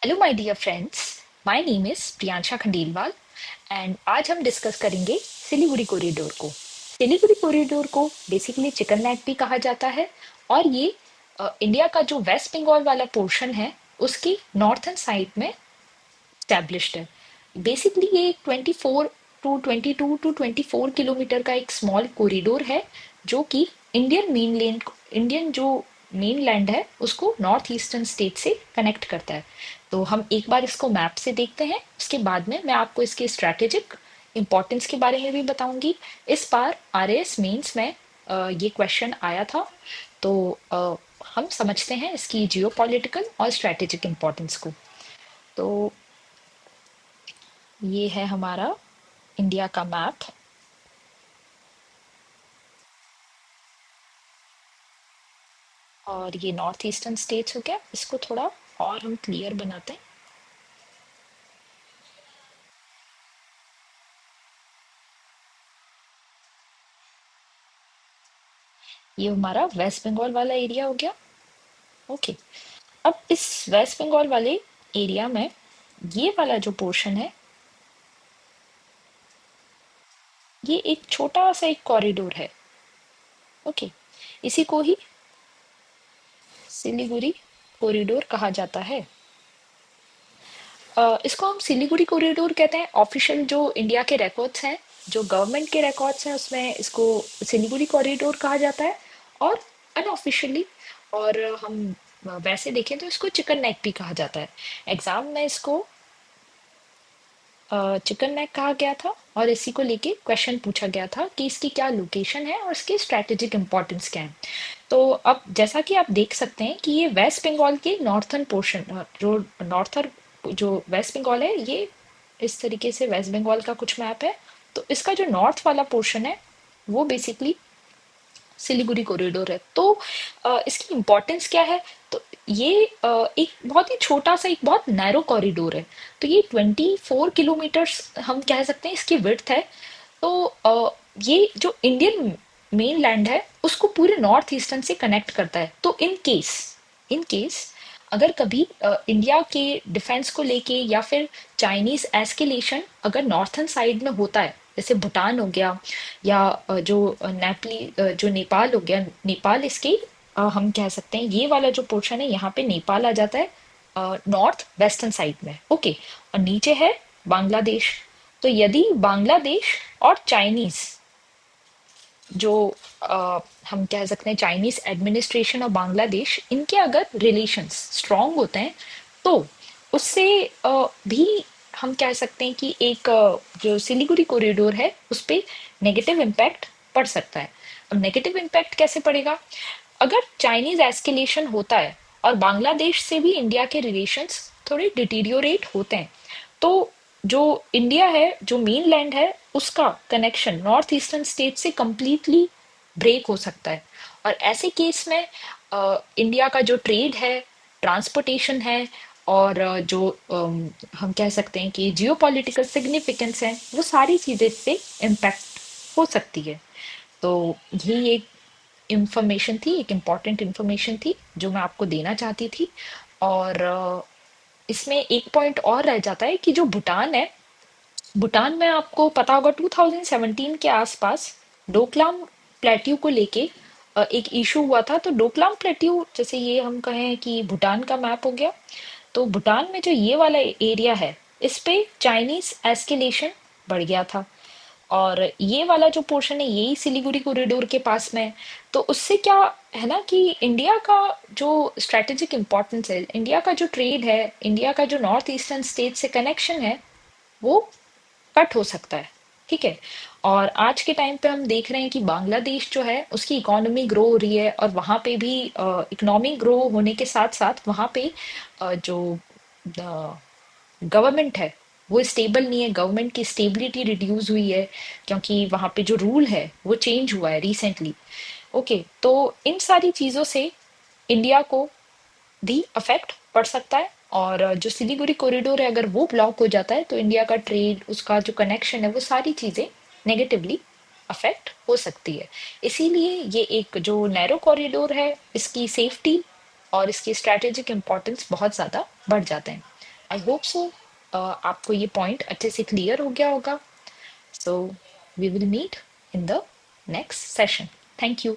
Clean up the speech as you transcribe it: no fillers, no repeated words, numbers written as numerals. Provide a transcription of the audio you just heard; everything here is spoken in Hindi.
Hello my dear friends. My name is Priyansha Khandelwal and आज हम डिस्कस करेंगे सिलीगुड़ी कॉरिडोर को। सिलीगुड़ी कॉरिडोर को बेसिकली चिकन नेक भी कहा जाता है और ये इंडिया का जो वेस्ट बंगाल वाला पोर्शन है उसकी नॉर्थन साइड में स्टैब्लिश्ड है। बेसिकली ये 24 किलोमीटर का एक स्मॉल कॉरिडोर है जो कि इंडियन जो मेनलैंड है उसको नॉर्थ ईस्टर्न स्टेट से कनेक्ट करता है। तो हम एक बार इसको मैप से देखते हैं, उसके बाद में मैं आपको इसके स्ट्रैटेजिक इंपॉर्टेंस के बारे में भी बताऊंगी। इस बार आरएएस मेंस में ये क्वेश्चन आया था। तो हम समझते हैं इसकी जियोपॉलिटिकल और स्ट्रैटेजिक इंपॉर्टेंस को। तो ये है हमारा इंडिया का मैप और ये नॉर्थ ईस्टर्न स्टेट्स हो गया। इसको थोड़ा और हम क्लियर बनाते हैं। ये हमारा वेस्ट बंगाल वाला एरिया हो गया। ओके। अब इस वेस्ट बंगाल वाले एरिया में ये वाला जो पोर्शन है, ये एक छोटा सा एक कॉरिडोर है। ओके। इसी को ही सिलीगुड़ी कॉरिडोर कहा जाता है। इसको हम सिलीगुड़ी कॉरिडोर कहते हैं। ऑफिशियल जो इंडिया के रिकॉर्ड्स हैं, जो गवर्नमेंट के रिकॉर्ड्स हैं, उसमें इसको सिलीगुड़ी कॉरिडोर कहा जाता है। और अनऑफिशियली और हम वैसे देखें तो इसको चिकन नेक भी कहा जाता है। एग्जाम में इसको चिकन नेक कहा गया था और इसी को लेके क्वेश्चन पूछा गया था कि इसकी क्या लोकेशन है और इसकी स्ट्रेटेजिक इंपॉर्टेंस क्या है। तो अब जैसा कि आप देख सकते हैं कि ये वेस्ट बंगाल के नॉर्थर्न पोर्शन, जो नॉर्थर जो वेस्ट बंगाल है, ये इस तरीके से वेस्ट बंगाल का कुछ मैप है। तो इसका जो नॉर्थ वाला पोर्शन है वो बेसिकली सिलीगुड़ी कॉरिडोर है। तो इसकी इम्पोर्टेंस क्या है? तो ये एक बहुत ही छोटा सा, एक बहुत नैरो कॉरिडोर है। तो ये 24 किलोमीटर्स हम कह सकते हैं इसकी विड्थ है। तो ये जो इंडियन मेन लैंड है उसको पूरे नॉर्थ ईस्टर्न से कनेक्ट करता है। तो इन केस अगर कभी इंडिया के डिफेंस को लेके या फिर चाइनीज एस्केलेशन अगर नॉर्थन साइड में होता है, जैसे भूटान हो गया या जो नेपाल हो गया, नेपाल इसके हम कह सकते हैं ये वाला जो पोर्शन है यहाँ पे नेपाल आ जाता है नॉर्थ वेस्टर्न साइड में। ओके। और नीचे है बांग्लादेश। तो यदि बांग्लादेश और चाइनीज जो हम कह सकते हैं चाइनीज एडमिनिस्ट्रेशन और बांग्लादेश, इनके अगर रिलेशंस स्ट्रांग होते हैं तो उससे भी हम कह सकते हैं कि एक जो सिलीगुड़ी कॉरिडोर है उस पे नेगेटिव इम्पैक्ट पड़ सकता है। अब नेगेटिव इम्पैक्ट कैसे पड़ेगा? अगर चाइनीज एस्केलेशन होता है और बांग्लादेश से भी इंडिया के रिलेशंस थोड़े डिटीरियोरेट होते हैं, तो जो इंडिया है, जो मेन लैंड है, उसका कनेक्शन नॉर्थ ईस्टर्न स्टेट से कंप्लीटली ब्रेक हो सकता है। और ऐसे केस में इंडिया का जो ट्रेड है, ट्रांसपोर्टेशन है और जो हम कह सकते हैं कि जियोपॉलिटिकल सिग्निफिकेंस है, वो सारी चीजें इससे इम्पैक्ट हो सकती है। तो यही एक इंफॉर्मेशन थी, एक इम्पॉर्टेंट इंफॉर्मेशन थी जो मैं आपको देना चाहती थी। और इसमें एक पॉइंट और रह जाता है कि जो भूटान है, भूटान में आपको पता होगा 2017 के आसपास डोकलाम प्लेट्यू को लेके एक इशू हुआ था। तो डोकलाम प्लेट्यू, जैसे ये हम कहें कि भूटान का मैप हो गया, तो भूटान में जो ये वाला एरिया है इस पे चाइनीज एस्केलेशन बढ़ गया था। और ये वाला जो पोर्शन है यही सिलीगुड़ी कॉरिडोर के पास में है। तो उससे क्या है ना कि इंडिया का जो स्ट्रेटेजिक इंपॉर्टेंस है, इंडिया का जो ट्रेड है, इंडिया का जो नॉर्थ ईस्टर्न स्टेट से कनेक्शन है, वो कट हो सकता है। ठीक है। और आज के टाइम पे हम देख रहे हैं कि बांग्लादेश जो है उसकी इकोनॉमी ग्रो हो रही है और वहां पे भी इकोनॉमी ग्रो होने के साथ साथ वहां पे जो गवर्नमेंट है वो स्टेबल नहीं है। गवर्नमेंट की स्टेबिलिटी रिड्यूस हुई है क्योंकि वहां पे जो रूल है वो चेंज हुआ है रिसेंटली। ओके। तो इन सारी चीजों से इंडिया को भी अफेक्ट पड़ सकता है। और जो सिलीगुड़ी कॉरिडोर है अगर वो ब्लॉक हो जाता है तो इंडिया का ट्रेड, उसका जो कनेक्शन है, वो सारी चीजें नेगेटिवली अफेक्ट हो सकती है। इसीलिए ये एक जो नैरो कॉरिडोर है, इसकी सेफ्टी और इसकी स्ट्रैटेजिक इंपॉर्टेंस बहुत ज्यादा बढ़ जाते हैं। आई होप सो आपको ये पॉइंट अच्छे से क्लियर हो गया होगा. So we will meet in the next session. Thank you.